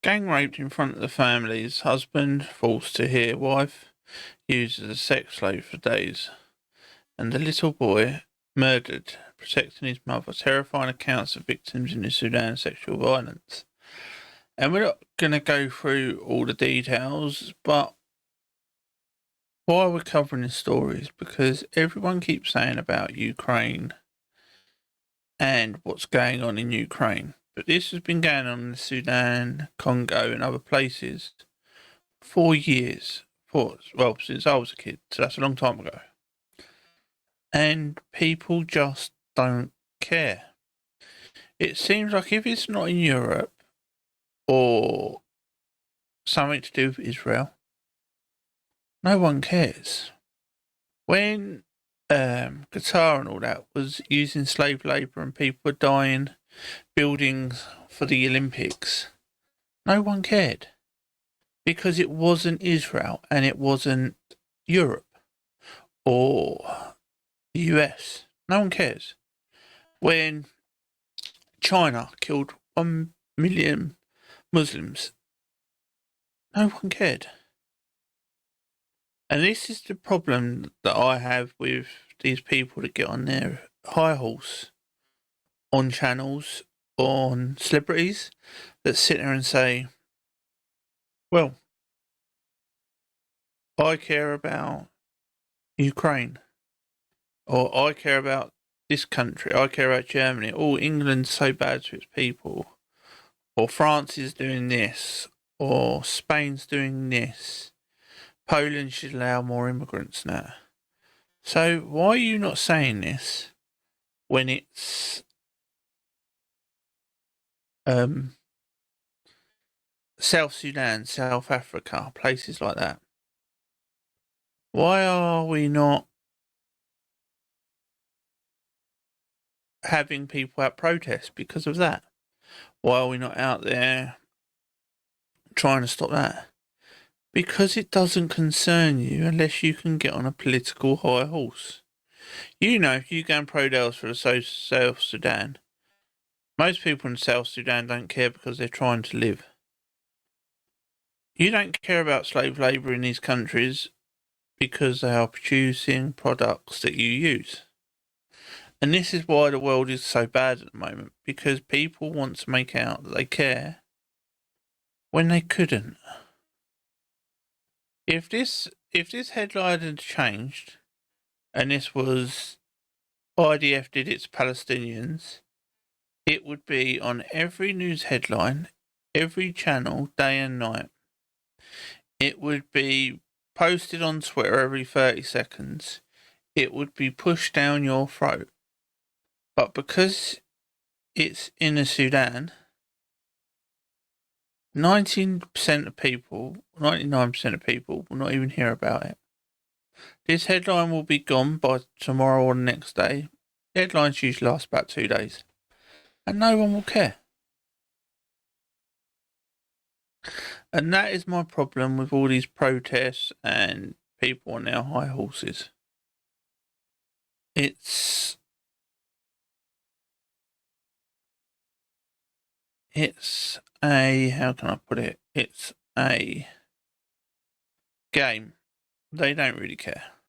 Gang raped in front of the family's husband, forced to hear wife, used as a sex slave for days, and the little boy murdered, protecting his mother. Terrifying accounts of victims in the Sudan sexual violence. And we're not going to go through all the details, but why we're covering this story is because everyone keeps saying about Ukraine and what's going on in Ukraine. But this has been going on in the Sudan, Congo, and other places for years. Since I was a kid, so that's a long time ago. And people just don't care. It seems like if it's not in Europe or something to do with Israel, no one cares. When Qatar and all that was using slave labour and people were dying building for the Olympics, no one cared. Because it wasn't Israel and it wasn't Europe or the US. No one cares. When China killed 1 million Muslims, no one cared. And this is the problem that I have with these people that get on their high horse on channels, on celebrities, that sit there and say, well, I care about Ukraine, or I care about this country, I care about Germany, oh, England's so bad to its people, or France is doing this, or Spain's doing this, Poland should allow more immigrants now. So why are you not saying this when it's South Sudan, South Africa, places like that? Why are we not having people at protests because of that? Why are we not out there trying to stop that? Because it doesn't concern you unless you can get on a political high horse. You know, if you go and protest for the South Sudan, most people in South Sudan don't care because they're trying to live. You don't care about slave labour in these countries because they are producing products that you use. And this is why the world is so bad at the moment, because people want to make out that they care when they couldn't. If this headline had changed and this was IDF did its Palestinians, it would be on every news headline, every channel, day and night. It would be posted on Twitter every 30 seconds. It would be pushed down your throat. But because it's in the Sudan, 99% of people will not even hear about it. This headline will be gone by tomorrow or the next day. Headlines usually last about 2 days. And no one will care. And that is my problem with all these protests and people on their high horses. It's a, how can I put it? It's a game. They don't really care.